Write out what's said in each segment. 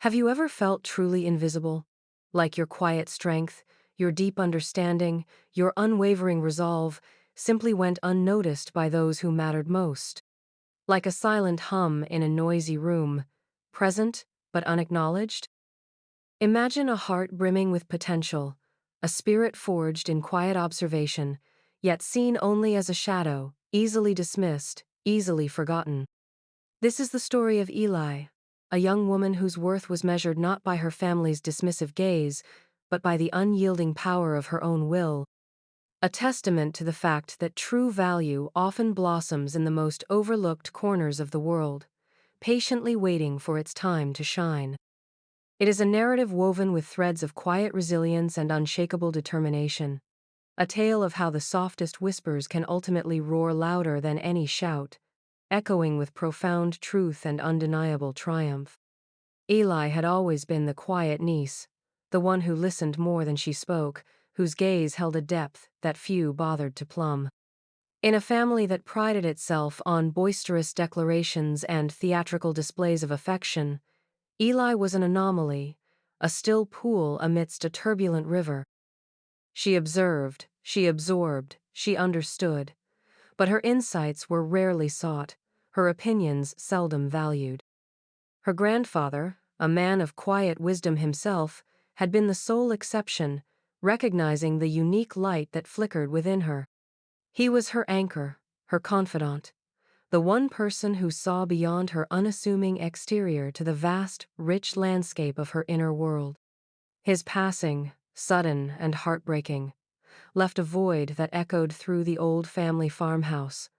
Have you ever felt truly invisible? Like your quiet strength, your deep understanding, your unwavering resolve simply went unnoticed by those who mattered most. Like a silent hum in a noisy room, present but unacknowledged? Imagine a heart brimming with potential, a spirit forged in quiet observation, yet seen only as a shadow, easily dismissed, easily forgotten. This is the story of Eli, a young woman whose worth was measured not by her family's dismissive gaze, but by the unyielding power of her own will, a testament to the fact that true value often blossoms in the most overlooked corners of the world, patiently waiting for its time to shine. It is a narrative woven with threads of quiet resilience and unshakable determination, a tale of how the softest whispers can ultimately roar louder than any shout, echoing with profound truth and undeniable triumph. Eli had always been the quiet niece, the one who listened more than she spoke, whose gaze held a depth that few bothered to plumb. In a family that prided itself on boisterous declarations and theatrical displays of affection, Eli was an anomaly, a still pool amidst a turbulent river. She observed, she absorbed, she understood, but her insights were rarely sought, her opinions seldom valued. Her grandfather, a man of quiet wisdom himself, had been the sole exception, recognizing the unique light that flickered within her. He was her anchor, her confidant, the one person who saw beyond her unassuming exterior to the vast, rich landscape of her inner world. His passing, sudden and heartbreaking, left a void that echoed through the old family farmhouse,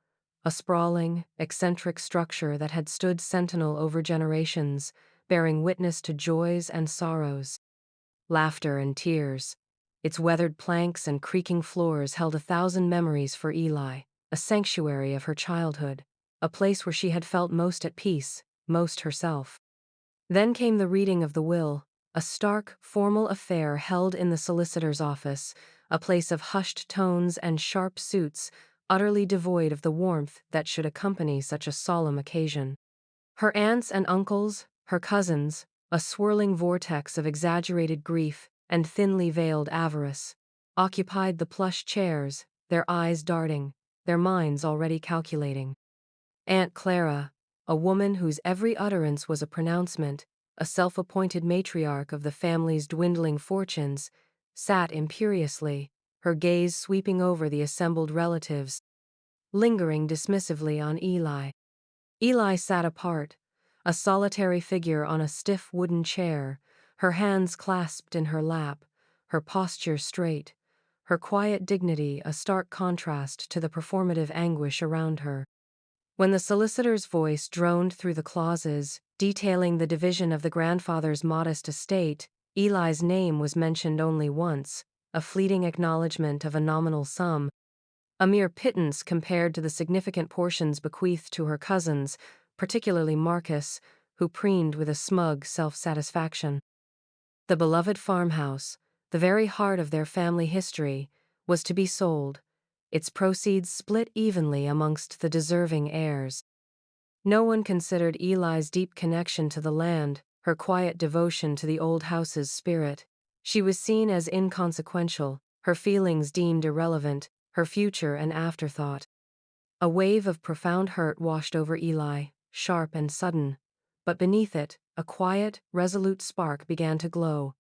a sprawling, eccentric structure that had stood sentinel over generations, bearing witness to joys and sorrows, laughter and tears. Its weathered planks and creaking floors held 1,000 memories for Eli, a sanctuary of her childhood, a place where she had felt most at peace, most herself. Then came the reading of the will, a stark, formal affair held in the solicitor's office, a place of hushed tones and sharp suits, utterly devoid of the warmth that should accompany such a solemn occasion. Her aunts and uncles, her cousins, a swirling vortex of exaggerated grief and thinly veiled avarice, occupied the plush chairs, their eyes darting, their minds already calculating. Aunt Clara, a woman whose every utterance was a pronouncement, a self-appointed matriarch of the family's dwindling fortunes, sat imperiously, her gaze sweeping over the assembled relatives, lingering dismissively on Eli. Eli sat apart, a solitary figure on a stiff wooden chair, her hands clasped in her lap, her posture straight, her quiet dignity a stark contrast to the performative anguish around her. When the solicitor's voice droned through the clauses, detailing the division of the grandfather's modest estate, Eli's name was mentioned only once, a fleeting acknowledgement of a nominal sum, a mere pittance compared to the significant portions bequeathed to her cousins, particularly Marcus, who preened with a smug self-satisfaction. The beloved farmhouse, the very heart of their family history, was to be sold, its proceeds split evenly amongst the deserving heirs. No one considered Eli's deep connection to the land, her quiet devotion to the old house's spirit. She was seen as inconsequential, her feelings deemed irrelevant, her future an afterthought. A wave of profound hurt washed over Eli, sharp and sudden, but beneath it, a quiet, resolute spark began to glow,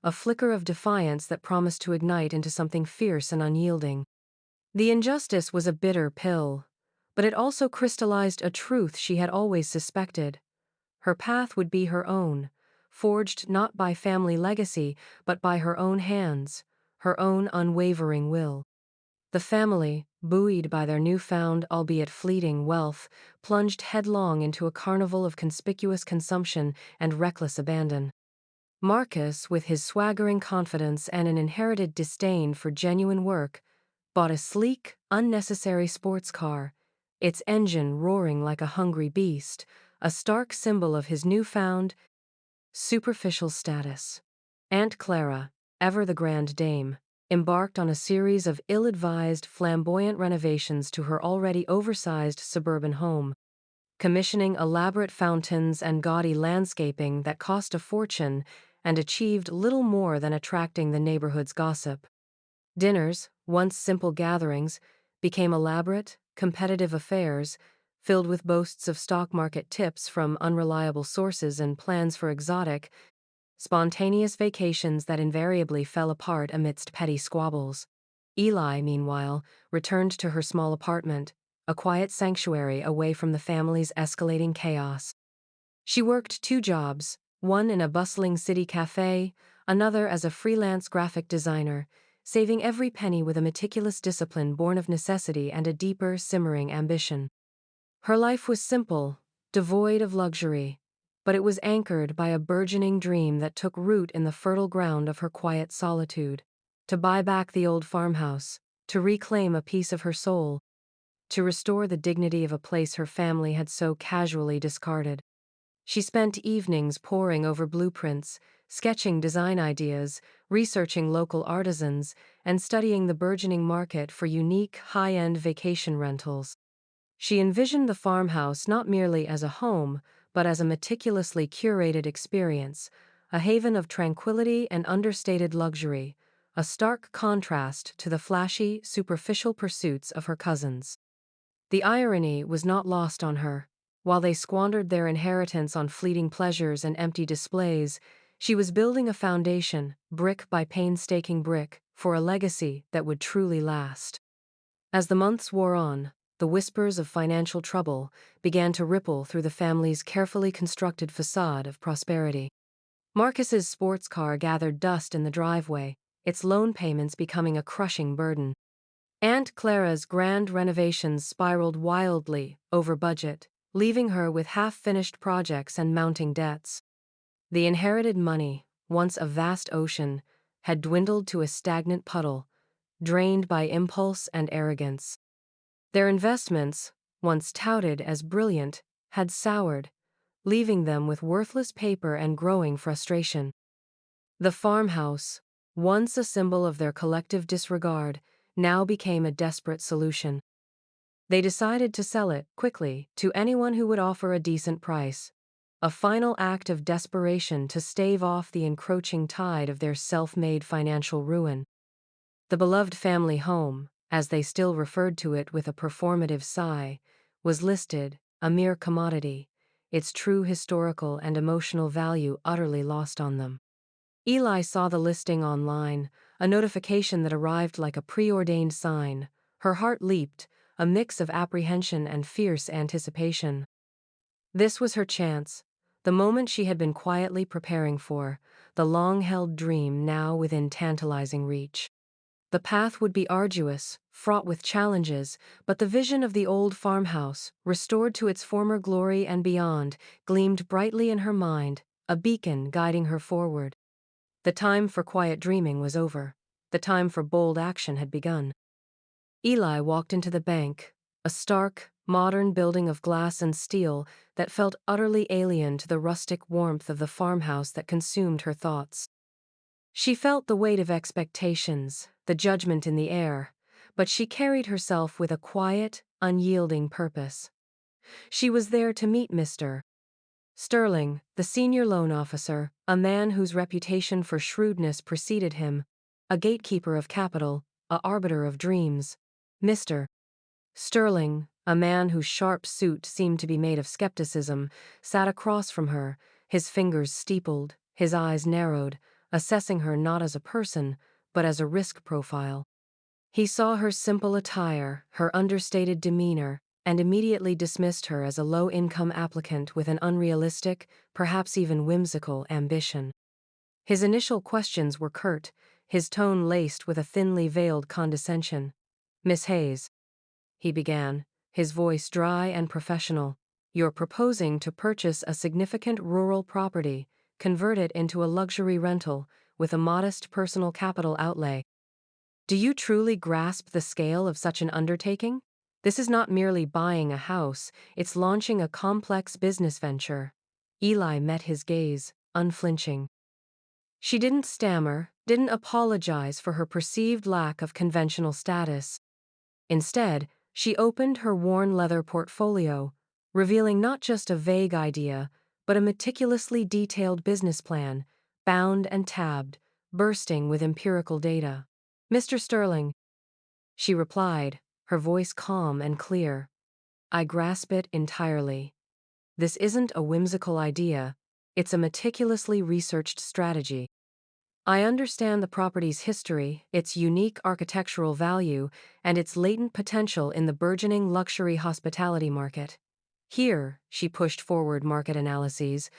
a flicker of defiance that promised to ignite into something fierce and unyielding. The injustice was a bitter pill, but it also crystallized a truth she had always suspected. Her path would be her own, forged not by family legacy, but by her own hands, her own unwavering will. The family, buoyed by their newfound, albeit fleeting, wealth, plunged headlong into a carnival of conspicuous consumption and reckless abandon. Marcus, with his swaggering confidence and an inherited disdain for genuine work, bought a sleek, unnecessary sports car, its engine roaring like a hungry beast, a stark symbol of his newfound, superficial status. Aunt Clara, ever the grand dame, embarked on a series of ill-advised, flamboyant renovations to her already oversized suburban home. commissioning elaborate fountains and gaudy landscaping that cost a fortune and achieved little more than attracting the neighborhood's gossip. Dinners, once simple gatherings, became elaborate, competitive affairs, filled with boasts of stock market tips from unreliable sources and plans for exotic, spontaneous vacations that invariably fell apart amidst petty squabbles. Eli, meanwhile, returned to her small apartment, a quiet sanctuary away from the family's escalating chaos. She worked two jobs, one in a bustling city cafe, another as a freelance graphic designer, saving every penny with a meticulous discipline born of necessity and a deeper, simmering ambition. Her life was simple, devoid of luxury, but it was anchored by a burgeoning dream that took root in the fertile ground of her quiet solitude. To buy back the old farmhouse, to reclaim a piece of her soul, to restore the dignity of a place her family had so casually discarded. She spent evenings poring over blueprints, sketching design ideas, researching local artisans, and studying the burgeoning market for unique, high-end vacation rentals. She envisioned the farmhouse not merely as a home, but as a meticulously curated experience, a haven of tranquility and understated luxury, a stark contrast to the flashy, superficial pursuits of her cousins. The irony was not lost on her. While they squandered their inheritance on fleeting pleasures and empty displays, she was building a foundation, brick by painstaking brick, for a legacy that would truly last. As the months wore on, the whispers of financial trouble began to ripple through the family's carefully constructed facade of prosperity. Marcus's sports car gathered dust in the driveway, its loan payments becoming a crushing burden. Aunt Clara's grand renovations spiraled wildly over budget, leaving her with half-finished projects and mounting debts. The inherited money, once a vast ocean, had dwindled to a stagnant puddle, drained by impulse and arrogance. Their investments, once touted as brilliant, had soured, leaving them with worthless paper and growing frustration. The farmhouse, once a symbol of their collective disregard, now became a desperate solution. They decided to sell it, quickly, to anyone who would offer a decent price. A final act of desperation to stave off the encroaching tide of their self-made financial ruin. The beloved family home, as they still referred to it with a performative sigh, was listed, a mere commodity, its true historical and emotional value utterly lost on them. Eli saw the listing online, a notification that arrived like a preordained sign. Her heart leaped, a mix of apprehension and fierce anticipation. This was her chance, the moment she had been quietly preparing for, the long-held dream now within tantalizing reach. The path would be arduous, fraught with challenges, but the vision of the old farmhouse, restored to its former glory and beyond, gleamed brightly in her mind, a beacon guiding her forward. The time for quiet dreaming was over. The time for bold action had begun. Eli walked into the bank, a stark, modern building of glass and steel that felt utterly alien to the rustic warmth of the farmhouse that consumed her thoughts. She felt the weight of expectations, the judgment in the air, but she carried herself with a quiet, unyielding purpose. She was there to meet Mr. Sterling, the senior loan officer, a man whose reputation for shrewdness preceded him, a gatekeeper of capital, a arbiter of dreams. Mr. Sterling, a man whose sharp suit seemed to be made of skepticism, sat across from her, his fingers steepled, his eyes narrowed, assessing her not as a person, but as a risk profile. He saw her simple attire, her understated demeanor, and immediately dismissed her as a low-income applicant with an unrealistic, perhaps even whimsical, ambition. His initial questions were curt, his tone laced with a thinly veiled condescension. "Miss Hayes," he began, his voice dry and professional, "you're proposing to purchase a significant rural property, convert it into a luxury rental, with a modest personal capital outlay. Do you truly grasp the scale of such an undertaking? This is not merely buying a house, it's launching a complex business venture." Eli met his gaze, unflinching. She didn't stammer, didn't apologize for her perceived lack of conventional status. Instead, she opened her worn leather portfolio, revealing not just a vague idea, but a meticulously detailed business plan, bound and tabbed, bursting with empirical data. "Mr. Sterling," she replied, her voice calm and clear, "I grasp it entirely. This isn't a whimsical idea, it's a meticulously researched strategy. I understand the property's history, its unique architectural value, and its latent potential in the burgeoning luxury hospitality market. Here," she pushed forward market analyses,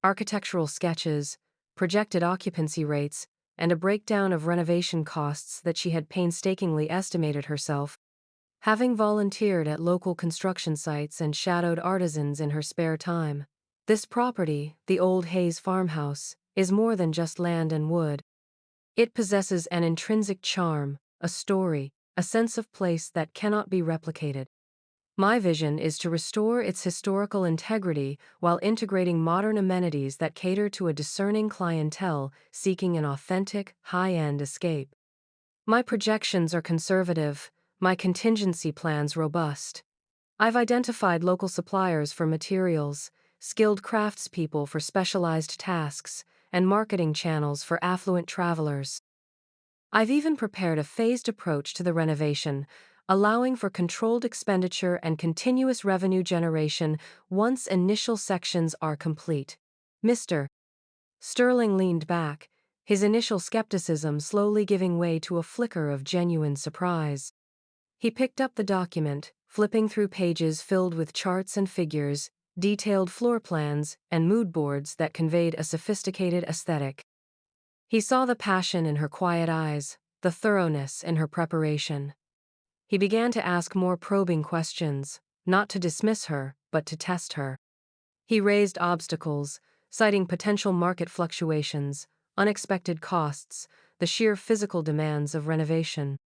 architectural sketches, projected occupancy rates, and a breakdown of renovation costs that she had painstakingly estimated herself, having volunteered at local construction sites and shadowed artisans in her spare time. This property, the old Hayes farmhouse, is more than just land and wood. It possesses an intrinsic charm, a story, a sense of place that cannot be replicated. My vision is to restore its historical integrity while integrating modern amenities that cater to a discerning clientele seeking an authentic, high-end escape. My projections are conservative, my contingency plans robust. I've identified local suppliers for materials, skilled craftspeople for specialized tasks, and marketing channels for affluent travelers. I've even prepared a phased approach to the renovation, allowing for controlled expenditure and continuous revenue generation once initial sections are complete. Mr. Sterling leaned back, his initial skepticism slowly giving way to a flicker of genuine surprise. He picked up the document, flipping through pages filled with charts and figures, detailed floor plans, and mood boards that conveyed a sophisticated aesthetic. He saw the passion in her quiet eyes, the thoroughness in her preparation. He began to ask more probing questions, not to dismiss her, but to test her. He raised obstacles, citing potential market fluctuations, unexpected costs, the sheer physical demands of renovation.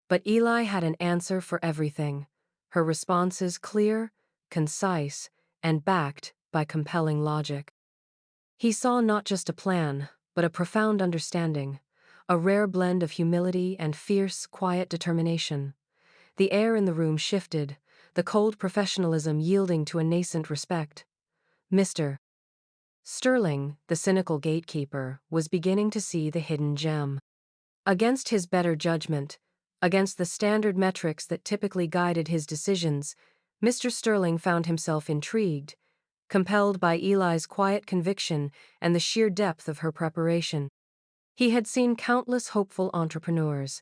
But Eli had an answer for everything, her responses clear, concise, and backed by compelling logic. He saw not just a plan, but a profound understanding, a rare blend of humility and fierce, quiet determination. The air in the room shifted, the cold professionalism yielding to a nascent respect. Mr. Sterling, the cynical gatekeeper, was beginning to see the hidden gem. Against his better judgment, against the standard metrics that typically guided his decisions, Mr. Sterling found himself intrigued, compelled by Eli's quiet conviction and the sheer depth of her preparation. He had seen countless hopeful entrepreneurs,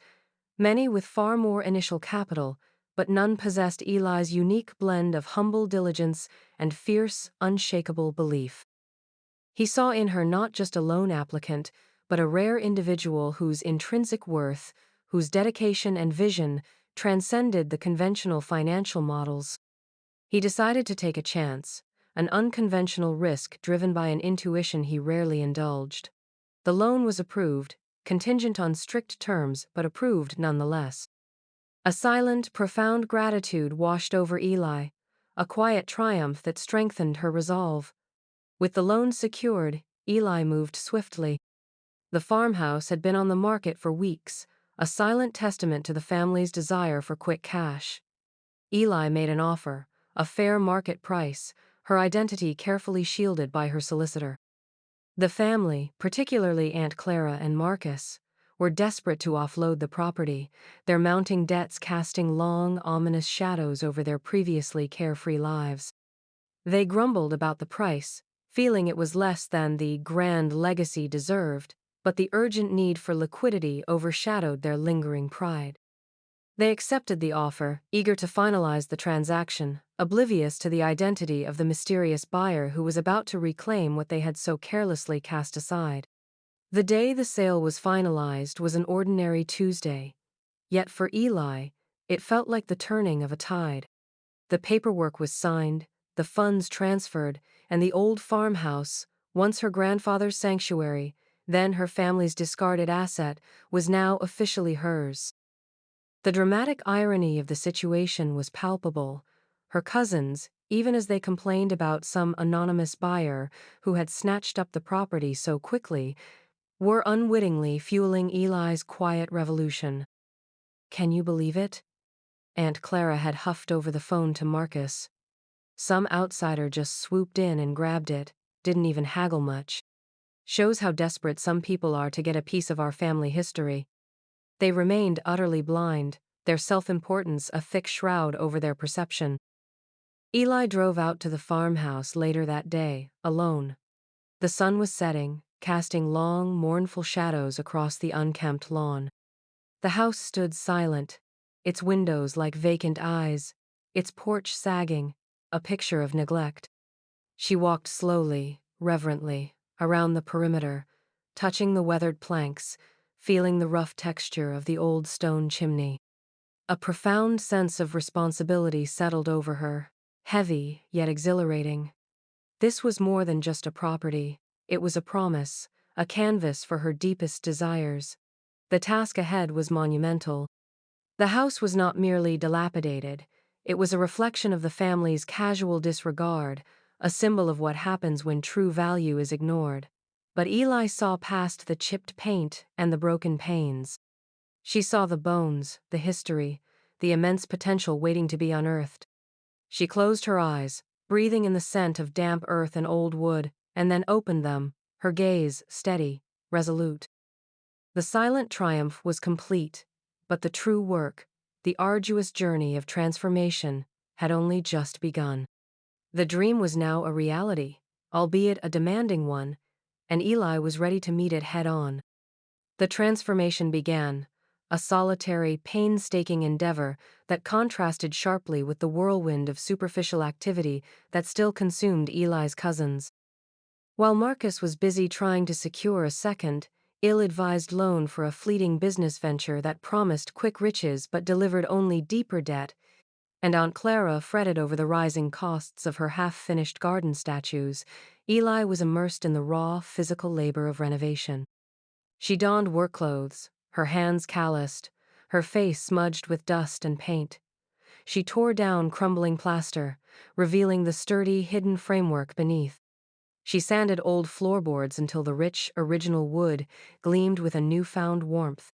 many with far more initial capital, but none possessed Eli's unique blend of humble diligence and fierce, unshakable belief. He saw in her not just a loan applicant, but a rare individual whose intrinsic worth, whose dedication and vision transcended the conventional financial models. He decided to take a chance, an unconventional risk driven by an intuition he rarely indulged. The loan was approved, contingent on strict terms, but approved nonetheless. A silent, profound gratitude washed over Eli, a quiet triumph that strengthened her resolve. With the loan secured, Eli moved swiftly. The farmhouse had been on the market for weeks, a silent testament to the family's desire for quick cash. Eli made an offer, a fair market price, her identity carefully shielded by her solicitor. The family, particularly Aunt Clara and Marcus, were desperate to offload the property, their mounting debts casting long, ominous shadows over their previously carefree lives. They grumbled about the price, feeling it was less than the grand legacy deserved, but the urgent need for liquidity overshadowed their lingering pride. They accepted the offer, eager to finalize the transaction, oblivious to the identity of the mysterious buyer who was about to reclaim what they had so carelessly cast aside. The day the sale was finalized was an ordinary Tuesday. Yet for Eli, it felt like the turning of a tide. The paperwork was signed, the funds transferred, and the old farmhouse, once her grandfather's sanctuary, then her family's discarded asset, was now officially hers. The dramatic irony of the situation was palpable. Her cousins, even as they complained about some anonymous buyer who had snatched up the property so quickly, were unwittingly fueling Eli's quiet revolution. "Can you believe it?" Aunt Clara had huffed over the phone to Marcus. Some outsider just swooped in and grabbed it, didn't even haggle much. Shows how desperate some people are to get a piece of our family history. They remained utterly blind, their self-importance a thick shroud over their perception. Eli drove out to the farmhouse later that day, alone. The sun was setting, casting long, mournful shadows across the unkempt lawn. The house stood silent, its windows like vacant eyes, its porch sagging, a picture of neglect. She walked slowly, reverently, around the perimeter, touching the weathered planks, feeling the rough texture of the old stone chimney. A profound sense of responsibility settled over her, heavy yet exhilarating. This was more than just a property, it was a promise, a canvas for her deepest desires. The task ahead was monumental. The house was not merely dilapidated, it was a reflection of the family's casual disregard, a symbol of what happens when true value is ignored. But Eli saw past the chipped paint and the broken panes. She saw the bones, the history, the immense potential waiting to be unearthed. She closed her eyes, breathing in the scent of damp earth and old wood, and then opened them, her gaze steady, resolute. The silent triumph was complete, but the true work, the arduous journey of transformation, had only just begun. The dream was now a reality, albeit a demanding one, and Eli was ready to meet it head-on. The transformation began, a solitary, painstaking endeavor that contrasted sharply with the whirlwind of superficial activity that still consumed Eli's cousins. While Marcus was busy trying to secure a second, ill-advised loan for a fleeting business venture that promised quick riches but delivered only deeper debt, and Aunt Clara fretted over the rising costs of her half-finished garden statues, Eli was immersed in the raw, physical labor of renovation. She donned work clothes, her hands calloused, her face smudged with dust and paint. She tore down crumbling plaster, revealing the sturdy, hidden framework beneath. She sanded old floorboards until the rich, original wood gleamed with a newfound warmth.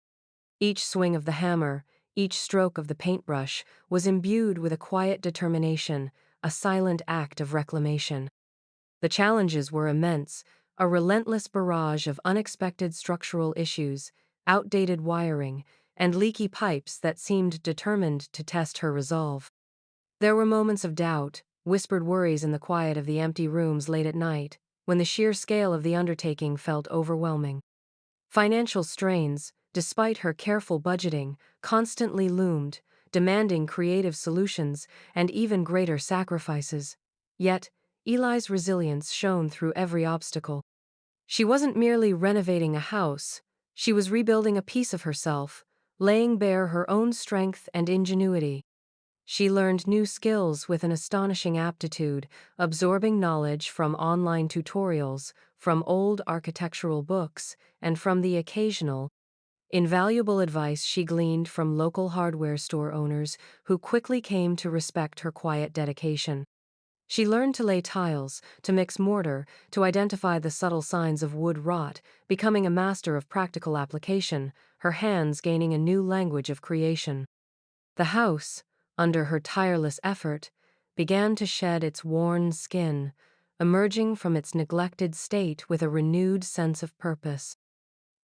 Each swing of the hammer, each stroke of the paintbrush, was imbued with a quiet determination, a silent act of reclamation. The challenges were immense, a relentless barrage of unexpected structural issues, outdated wiring, and leaky pipes that seemed determined to test her resolve. There were moments of doubt, whispered worries in the quiet of the empty rooms late at night, when the sheer scale of the undertaking felt overwhelming. Financial strains, despite her careful budgeting, constantly loomed, demanding creative solutions and even greater sacrifices. Yet, Eli's resilience shone through every obstacle. She wasn't merely renovating a house, she was rebuilding a piece of herself, laying bare her own strength and ingenuity. She learned new skills with an astonishing aptitude, absorbing knowledge from online tutorials, from old architectural books, and from the occasional, invaluable advice she gleaned from local hardware store owners who quickly came to respect her quiet dedication. She learned to lay tiles, to mix mortar, to identify the subtle signs of wood rot, becoming a master of practical application, her hands gaining a new language of creation. The house, under her tireless effort, began to shed its worn skin, emerging from its neglected state with a renewed sense of purpose.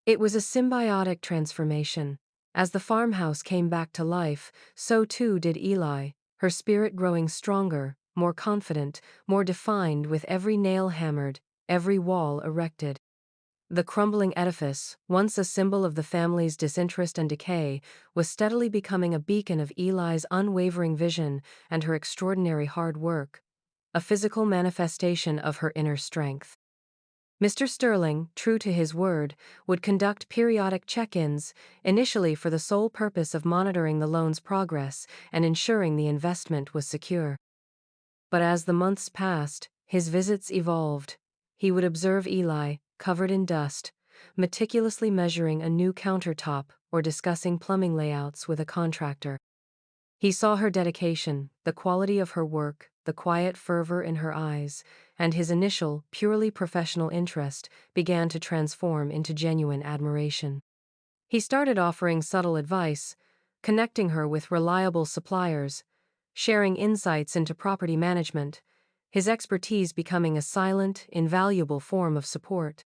It was a symbiotic transformation. As the farmhouse came back to life, so too did Eli, her spirit growing stronger, more confident, more defined with every nail hammered, every wall erected. The crumbling edifice, once a symbol of the family's disinterest and decay, was steadily becoming a beacon of Eli's unwavering vision and her extraordinary hard work, a physical manifestation of her inner strength. Mr. Sterling, true to his word, would conduct periodic check-ins, initially for the sole purpose of monitoring the loan's progress and ensuring the investment was secure. But as the months passed, his visits evolved. He would observe Eli, covered in dust, meticulously measuring a new countertop or discussing plumbing layouts with a contractor. He saw her dedication, the quality of her work, the quiet fervor in her eyes, and his initial, purely professional interest began to transform into genuine admiration. He started offering subtle advice, connecting her with reliable suppliers, sharing insights into property management, his expertise becoming a silent, invaluable form of support.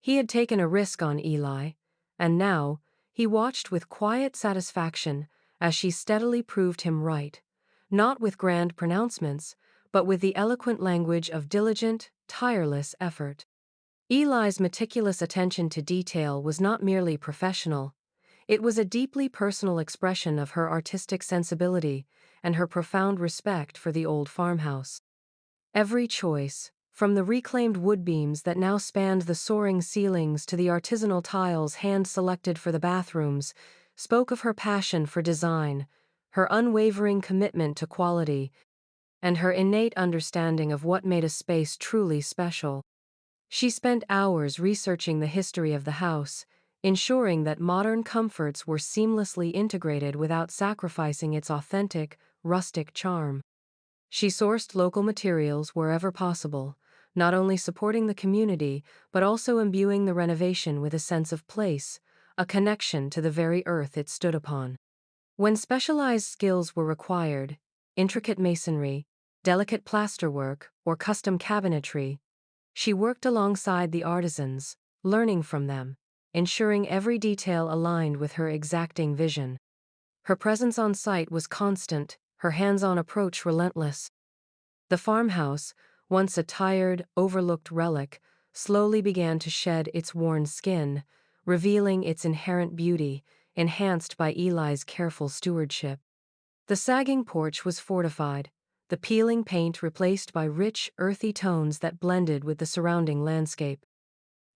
He had taken a risk on Eli, and now he watched with quiet satisfaction as she steadily proved him right, not with grand pronouncements, but with the eloquent language of diligent, tireless effort. Eli's meticulous attention to detail was not merely professional, it was a deeply personal expression of her artistic sensibility and her profound respect for the old farmhouse. Every choice, from the reclaimed wood beams that now spanned the soaring ceilings to the artisanal tiles hand-selected for the bathrooms, spoke of her passion for design, her unwavering commitment to quality, and her innate understanding of what made a space truly special. She spent hours researching the history of the house, ensuring that modern comforts were seamlessly integrated without sacrificing its authentic, rustic charm. She sourced local materials wherever possible, not only supporting the community but also imbuing the renovation with a sense of place, a connection to the very earth it stood upon. When specialized skills were required, intricate masonry, delicate plasterwork, or custom cabinetry, she worked alongside the artisans, learning from them, ensuring every detail aligned with her exacting vision. Her presence on site was constant, her hands-on approach relentless. The farmhouse, once a tired, overlooked relic, slowly began to shed its worn skin, revealing its inherent beauty, enhanced by Eli's careful stewardship. The sagging porch was fortified, the peeling paint replaced by rich, earthy tones that blended with the surrounding landscape.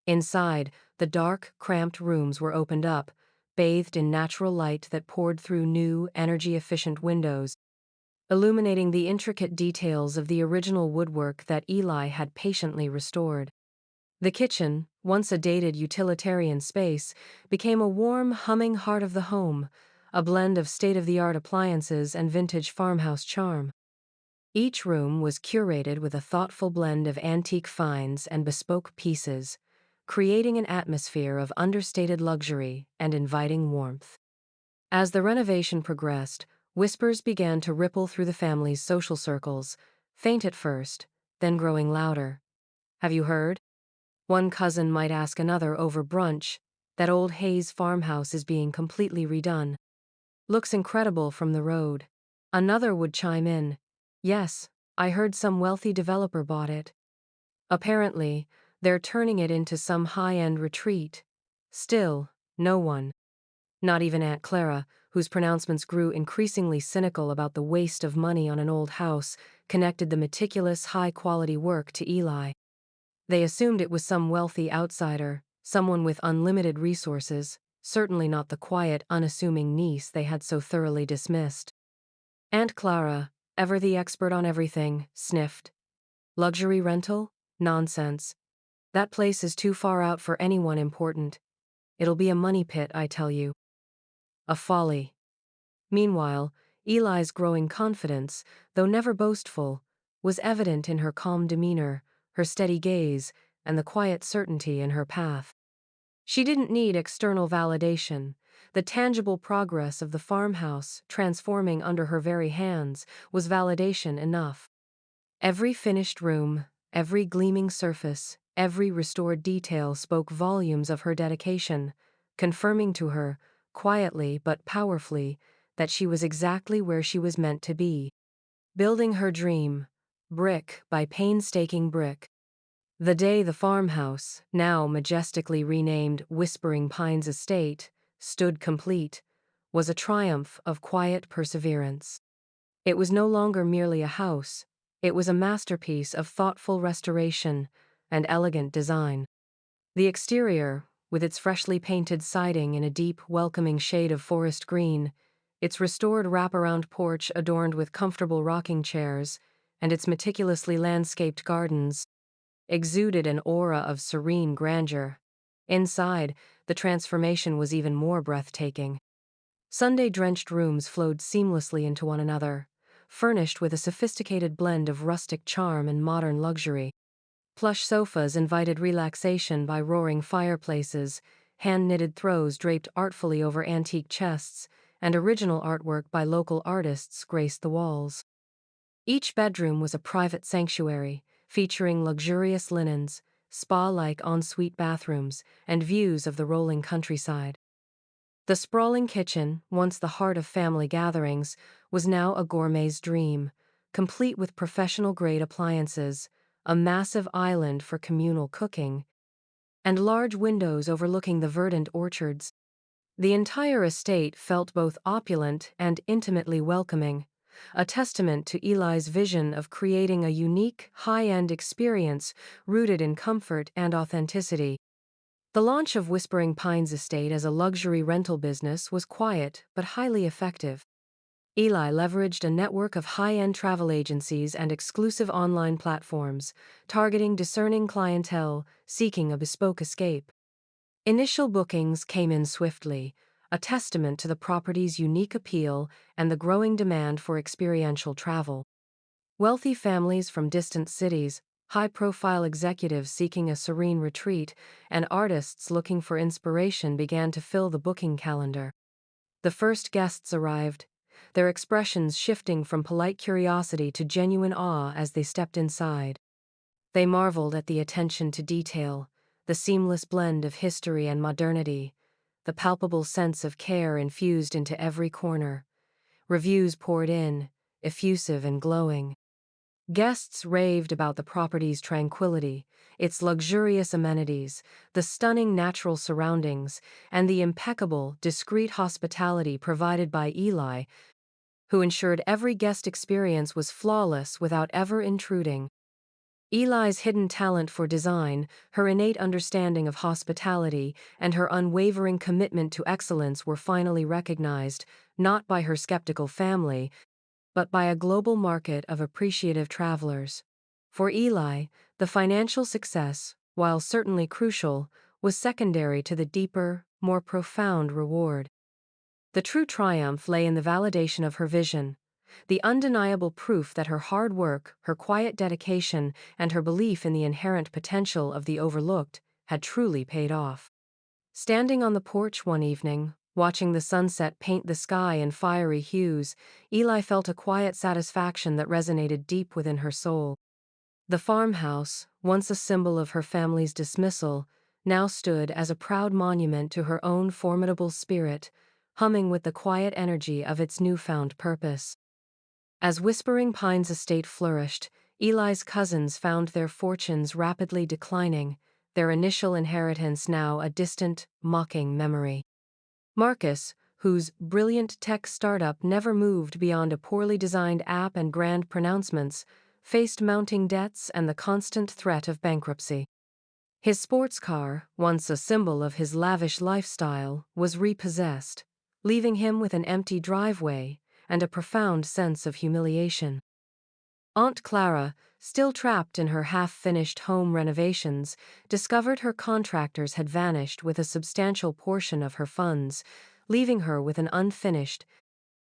Inside, the dark, cramped rooms were opened up, bathed in natural light that poured through new, energy-efficient windows, illuminating the intricate details of the original woodwork that Eli had patiently restored. The kitchen, once a dated utilitarian space, became a warm, humming heart of the home, a blend of state-of-the-art appliances and vintage farmhouse charm. Each room was curated with a thoughtful blend of antique finds and bespoke pieces, creating an atmosphere of understated luxury and inviting warmth. As the renovation progressed, whispers began to ripple through the family's social circles, faint at first, then growing louder. "Have you heard?" One cousin might ask another over brunch. "That old Hayes farmhouse is being completely redone. Looks incredible from the road." Another would chime in, "Yes, I heard some wealthy developer bought it. Apparently, they're turning it into some high-end retreat." Still, no one, not even Aunt Clara, whose pronouncements grew increasingly cynical about the waste of money on an old house, connected the meticulous, high-quality work to Eli. They assumed it was some wealthy outsider, someone with unlimited resources, certainly not the quiet, unassuming niece they had so thoroughly dismissed. Aunt Clara, ever the expert on everything, sniffed. "Luxury rental? Nonsense. That place is too far out for anyone important. It'll be a money pit, I tell you." A folly. Meanwhile, Eli's growing confidence, though never boastful, was evident in her calm demeanor, her steady gaze, and the quiet certainty in her path. She didn't need external validation. The tangible progress of the farmhouse, transforming under her very hands, was validation enough. Every finished room, every gleaming surface, every restored detail spoke volumes of her dedication, confirming to her, quietly but powerfully, that she was exactly where she was meant to be. Building her dream, brick by painstaking brick. The day the farmhouse, now majestically renamed Whispering Pines Estate, stood complete, was a triumph of quiet perseverance. It was no longer merely a house, it was a masterpiece of thoughtful restoration and elegant design. The exterior, with its freshly painted siding in a deep, welcoming shade of forest green, its restored wraparound porch adorned with comfortable rocking chairs, and its meticulously landscaped gardens, exuded an aura of serene grandeur. Inside, the transformation was even more breathtaking. Sunday-drenched rooms flowed seamlessly into one another, furnished with a sophisticated blend of rustic charm and modern luxury. Plush sofas invited relaxation by roaring fireplaces, hand-knitted throws draped artfully over antique chests, and original artwork by local artists graced the walls. Each bedroom was a private sanctuary, featuring luxurious linens, spa-like ensuite bathrooms, and views of the rolling countryside. The sprawling kitchen, once the heart of family gatherings, was now a gourmet's dream, complete with professional-grade appliances, a massive island for communal cooking, and large windows overlooking the verdant orchards. The entire estate felt both opulent and intimately welcoming, a testament to Eli's vision of creating a unique, high-end experience rooted in comfort and authenticity. The launch of Whispering Pines Estate as a luxury rental business was quiet but highly effective. Eli leveraged a network of high-end travel agencies and exclusive online platforms, targeting discerning clientele seeking a bespoke escape. Initial bookings came in swiftly, a testament to the property's unique appeal and the growing demand for experiential travel. Wealthy families from distant cities, high-profile executives seeking a serene retreat, and artists looking for inspiration began to fill the booking calendar. The first guests arrived, their expressions shifting from polite curiosity to genuine awe as they stepped inside. They marveled at the attention to detail, the seamless blend of history and modernity, the palpable sense of care infused into every corner. Reviews poured in, effusive and glowing. Guests raved about the property's tranquility, its luxurious amenities, the stunning natural surroundings, and the impeccable, discreet hospitality provided by Eli, who ensured every guest experience was flawless without ever intruding. Eli's hidden talent for design, her innate understanding of hospitality, and her unwavering commitment to excellence were finally recognized, not by her skeptical family, but by a global market of appreciative travelers. For Eli, the financial success, while certainly crucial, was secondary to the deeper, more profound reward. The true triumph lay in the validation of her vision, the undeniable proof that her hard work, her quiet dedication, and her belief in the inherent potential of the overlooked had truly paid off. Standing on the porch one evening, watching the sunset paint the sky in fiery hues, Eli felt a quiet satisfaction that resonated deep within her soul. The farmhouse, once a symbol of her family's dismissal, now stood as a proud monument to her own formidable spirit, humming with the quiet energy of its newfound purpose. As Whispering Pines Estate flourished, Eli's cousins found their fortunes rapidly declining, their initial inheritance now a distant, mocking memory. Marcus, whose brilliant tech startup never moved beyond a poorly designed app and grand pronouncements, faced mounting debts and the constant threat of bankruptcy. His sports car, once a symbol of his lavish lifestyle, was repossessed, leaving him with an empty driveway and a profound sense of humiliation. Aunt Clara, still trapped in her half-finished home renovations, discovered her contractors had vanished with a substantial portion of her funds, leaving her with an unfinished,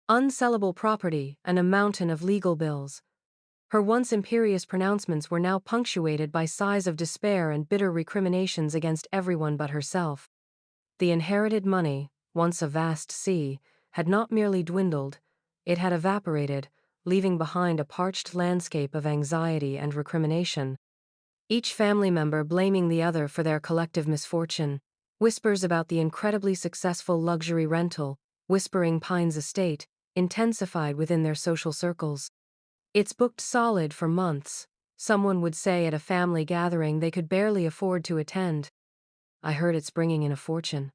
unsellable property and a mountain of legal bills. Her once imperious pronouncements were now punctuated by sighs of despair and bitter recriminations against everyone but herself. The inherited money, once a vast sea, had not merely dwindled, it had evaporated, leaving behind a parched landscape of anxiety and recrimination. Each family member blaming the other for their collective misfortune. Whispers about the incredibly successful luxury rental, Whispering Pines Estate, intensified within their social circles. It's booked solid for months, someone would say at a family gathering they could barely afford to attend. I heard it's bringing in a fortune.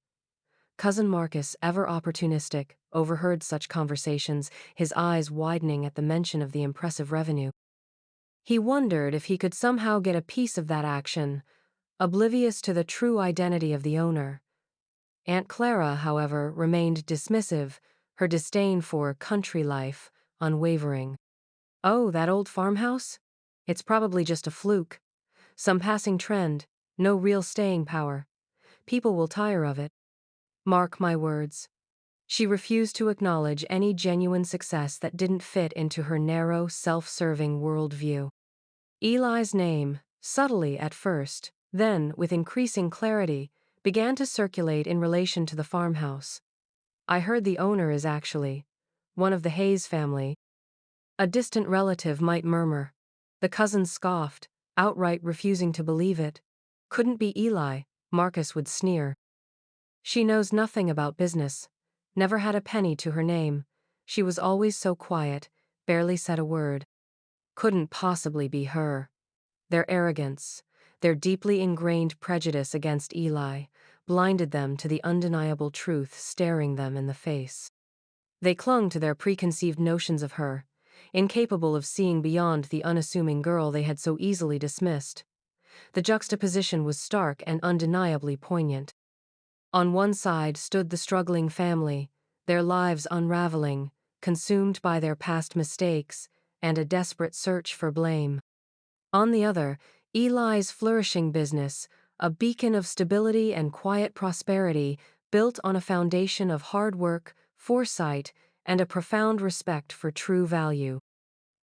Cousin Marcus, ever opportunistic, overheard such conversations, his eyes widening at the mention of the impressive revenue. He wondered if he could somehow get a piece of that action, oblivious to the true identity of the owner. Aunt Clara, however, remained dismissive, her disdain for country life unwavering. Oh, that old farmhouse? It's probably just a fluke. Some passing trend, no real staying power. People will tire of it. Mark my words. She refused to acknowledge any genuine success that didn't fit into her narrow, self-serving worldview. Eli's name, subtly at first, then, with increasing clarity, began to circulate in relation to the farmhouse. I heard the owner is actually one of the Hayes family. A distant relative might murmur. The cousins scoffed, outright refusing to believe it. Couldn't be Eli, Marcus would sneer. She knows nothing about business. Never had a penny to her name. She was always so quiet, barely said a word. Couldn't possibly be her. Their arrogance, their deeply ingrained prejudice against Eli, blinded them to the undeniable truth staring them in the face. They clung to their preconceived notions of her, incapable of seeing beyond the unassuming girl they had so easily dismissed. The juxtaposition was stark and undeniably poignant. On one side stood the struggling family, their lives unraveling, consumed by their past mistakes, and a desperate search for blame. On the other, Eli's flourishing business, a beacon of stability and quiet prosperity, built on a foundation of hard work, foresight, and a profound respect for true value.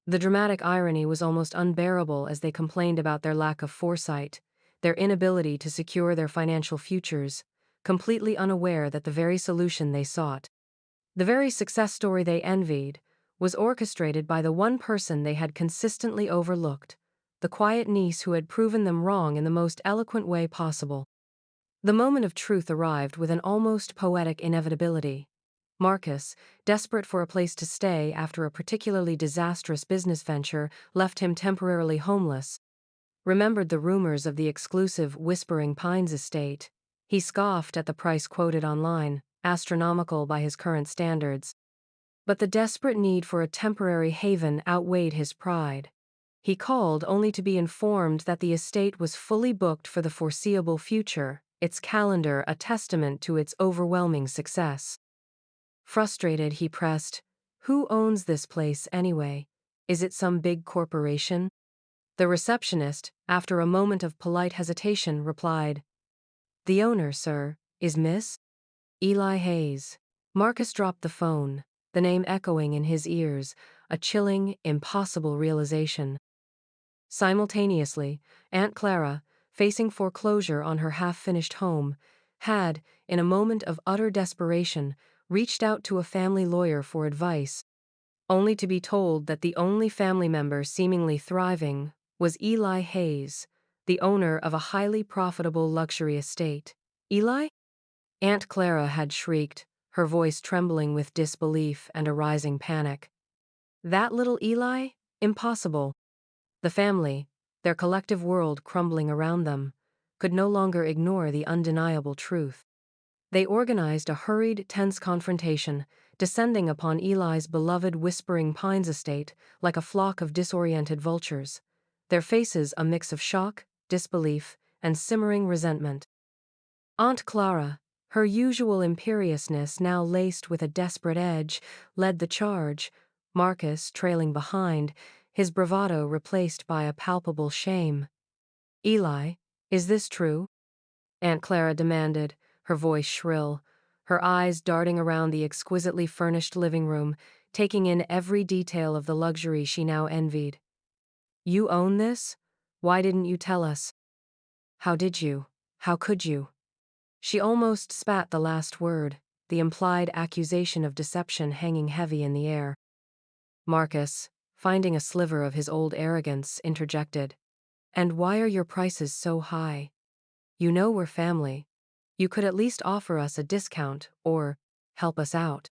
The dramatic irony was almost unbearable as they complained about their lack of foresight, their inability to secure their financial futures, completely unaware that the very solution they sought, the very success story they envied, was orchestrated by the one person they had consistently overlooked, the quiet niece who had proven them wrong in the most eloquent way possible. The moment of truth arrived with an almost poetic inevitability. Marcus, desperate for a place to stay after a particularly disastrous business venture left him temporarily homeless, remembered the rumors of the exclusive Whispering Pines estate. He scoffed at the price quoted online, astronomical by his current standards. But the desperate need for a temporary haven outweighed his pride. He called only to be informed that the estate was fully booked for the foreseeable future, its calendar a testament to its overwhelming success. Frustrated, he pressed, "Who owns this place anyway? Is it some big corporation?" The receptionist, after a moment of polite hesitation, replied, "The owner, sir, is Miss Eli Hayes." Marcus dropped the phone, the name echoing in his ears, a chilling, impossible realization. Simultaneously, Aunt Clara, facing foreclosure on her half-finished home, had, in a moment of utter desperation, reached out to a family lawyer for advice, only to be told that the only family member seemingly thriving was Eli Hayes, the owner of a highly profitable luxury estate. "Eli?" Aunt Clara had shrieked, her voice trembling with disbelief and a rising panic. That little Eli? Impossible. The family, their collective world crumbling around them, could no longer ignore the undeniable truth. They organized a hurried, tense confrontation, descending upon Eli's beloved Whispering Pines estate like a flock of disoriented vultures, their faces a mix of shock, disbelief, and simmering resentment. Aunt Clara, her usual imperiousness now laced with a desperate edge, led the charge, Marcus trailing behind, his bravado replaced by a palpable shame. "Eli, is this true?" Aunt Clara demanded, her voice shrill, her eyes darting around the exquisitely furnished living room, taking in every detail of the luxury she now envied. "You own this? Why didn't you tell us? How did you? How could you?" She almost spat the last word, the implied accusation of deception hanging heavy in the air. Marcus, finding a sliver of his old arrogance, interjected, "And why are your prices so high? You know we're family. You could at least offer us a discount, or help us out."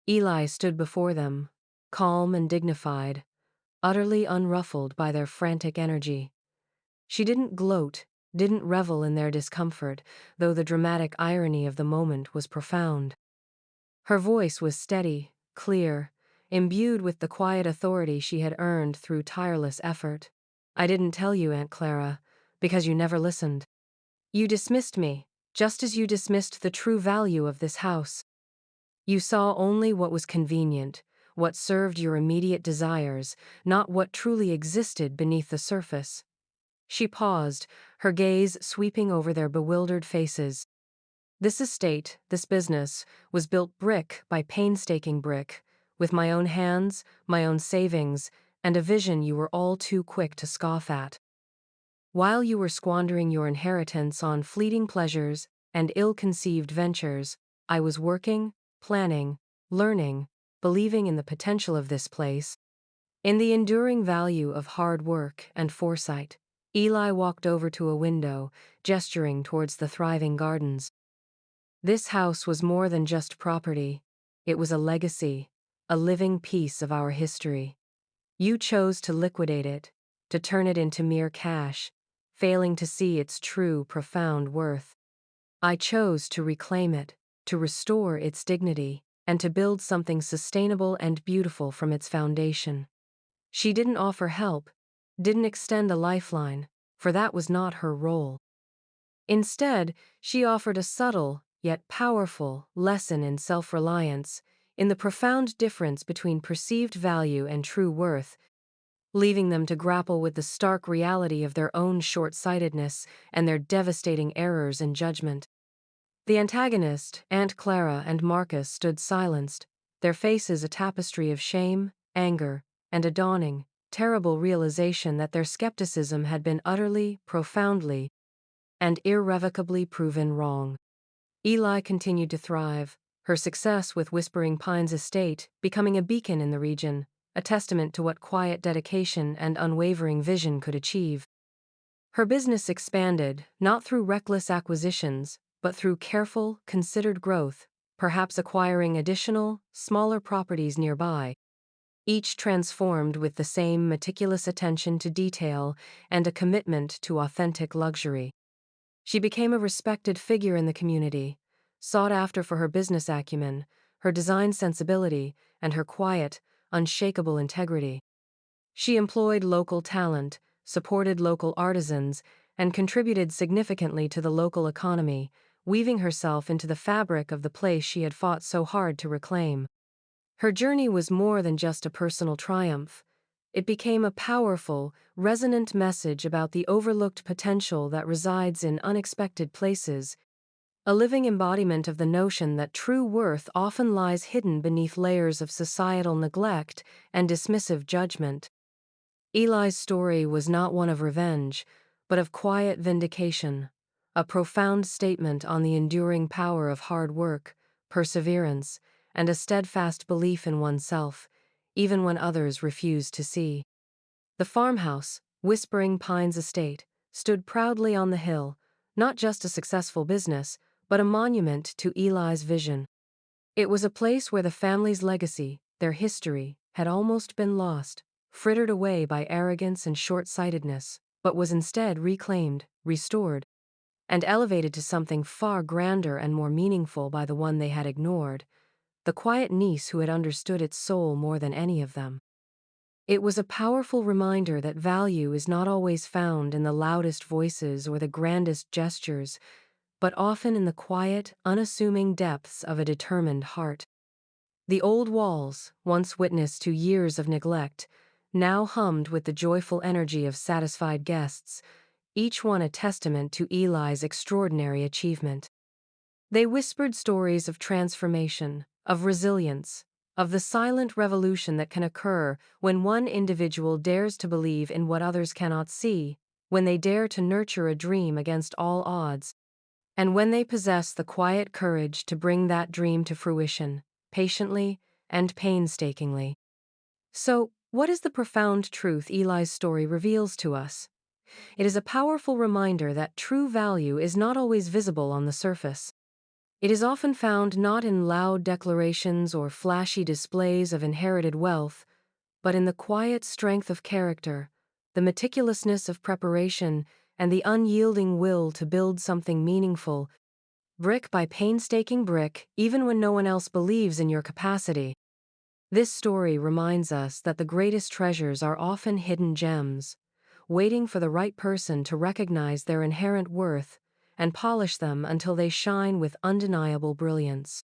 Eli stood before them, calm and dignified, utterly unruffled by their frantic energy. She didn't gloat, didn't revel in their discomfort, though the dramatic irony of the moment was profound. Her voice was steady, clear, imbued with the quiet authority she had earned through tireless effort. "I didn't tell you, Aunt Clara, because you never listened. You dismissed me, just as you dismissed the true value of this house. You saw only what was convenient, what served your immediate desires, not what truly existed beneath the surface." She paused, her gaze sweeping over their bewildered faces. "This estate, this business, was built brick by painstaking brick, with my own hands, my own savings, and a vision you were all too quick to scoff at. While you were squandering your inheritance on fleeting pleasures and ill-conceived ventures, I was working, planning, learning, believing in the potential of this place." In the enduring value of hard work and foresight, Eli walked over to a window, gesturing towards the thriving gardens. This house was more than just property. It was a legacy, a living piece of our history. You chose to liquidate it, to turn it into mere cash, failing to see its true, profound worth. I chose to reclaim it, to restore its dignity, and to build something sustainable and beautiful from its foundation. She didn't offer help, didn't extend a lifeline, for that was not her role. Instead, she offered a subtle, yet powerful, lesson in self-reliance, in the profound difference between perceived value and true worth, leaving them to grapple with the stark reality of their own short-sightedness and their devastating errors in judgment. The antagonist, Aunt Clara and Marcus, stood silenced, their faces a tapestry of shame, anger, and a dawning, terrible realization that their skepticism had been utterly, profoundly, and irrevocably proven wrong. Eli continued to thrive, her success with Whispering Pines Estate becoming a beacon in the region, a testament to what quiet dedication and unwavering vision could achieve. Her business expanded, not through reckless acquisitions, but through careful, considered growth, perhaps acquiring additional, smaller properties nearby, each transformed with the same meticulous attention to detail and a commitment to authentic luxury. She became a respected figure in the community, sought after for her business acumen, her design sensibility, and her quiet, unshakable integrity. She employed local talent, supported local artisans, and contributed significantly to the local economy, weaving herself into the fabric of the place she had fought so hard to reclaim. Her journey was more than just a personal triumph. It became a powerful, resonant message about the overlooked potential that resides in unexpected places, a living embodiment of the notion that true worth often lies hidden beneath layers of societal neglect and dismissive judgment. Eli's story was not one of revenge, but of quiet vindication, a profound statement on the enduring power of hard work, perseverance, and a steadfast belief in oneself, even when others refused to see. The farmhouse, Whispering Pines Estate, stood proudly on the hill, not just a successful business, but a monument to Eli's vision. It was a place where the family's legacy, their history, had almost been lost, frittered away by arrogance and short-sightedness, but was instead reclaimed, restored, and elevated to something far grander and more meaningful by the one they had ignored, the quiet niece who had understood its soul more than any of them. It was a powerful reminder that value is not always found in the loudest voices or the grandest gestures, but often in the quiet, unassuming depths of a determined heart. The old walls, once witness to years of neglect, now hummed with the joyful energy of satisfied guests, each one a testament to Eli's extraordinary achievement. They whispered stories of transformation, of resilience, of the silent revolution that can occur when one individual dares to believe in what others cannot see, when they dare to nurture a dream against all odds, and when they possess the quiet courage to bring that dream to fruition, patiently and painstakingly. So, what is the profound truth Eli's story reveals to us? It is a powerful reminder that true value is not always visible on the surface. It is often found not in loud declarations or flashy displays of inherited wealth, but in the quiet strength of character, the meticulousness of preparation, and the unyielding will to build something meaningful, brick by painstaking brick, even when no one else believes in your capacity. This story reminds us that the greatest treasures are often hidden gems, waiting for the right person to recognize their inherent worth and polish them until they shine with undeniable brilliance.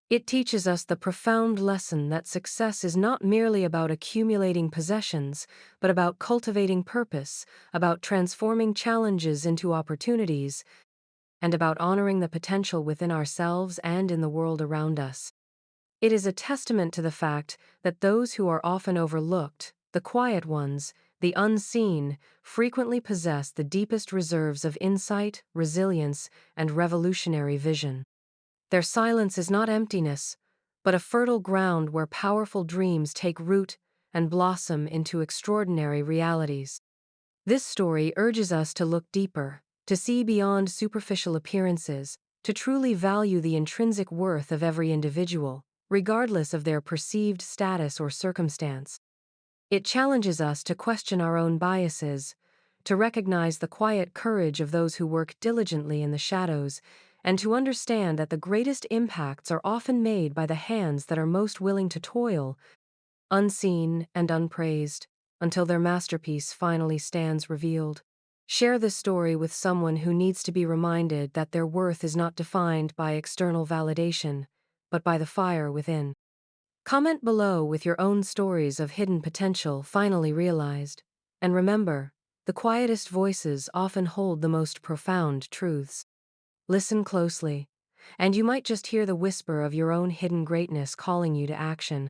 It teaches us the profound lesson that success is not merely about accumulating possessions, but about cultivating purpose, about transforming challenges into opportunities, and about honoring the potential within ourselves and in the world around us. It is a testament to the fact that those who are often overlooked, the quiet ones, the unseen, frequently possess the deepest reserves of insight, resilience, and revolutionary vision. Their silence is not emptiness, but a fertile ground where powerful dreams take root and blossom into extraordinary realities. This story urges us to look deeper, to see beyond superficial appearances, to truly value the intrinsic worth of every individual, regardless of their perceived status or circumstance. It challenges us to question our own biases, to recognize the quiet courage of those who work diligently in the shadows, and to understand that the greatest impacts are often made by the hands that are most willing to toil, unseen and unpraised, until their masterpiece finally stands revealed. Share this story with someone who needs to be reminded that their worth is not defined by external validation, but by the fire within. Comment below with your own stories of hidden potential finally realized. And remember, the quietest voices often hold the most profound truths. Listen closely, and you might just hear the whisper of your own hidden greatness calling you to action.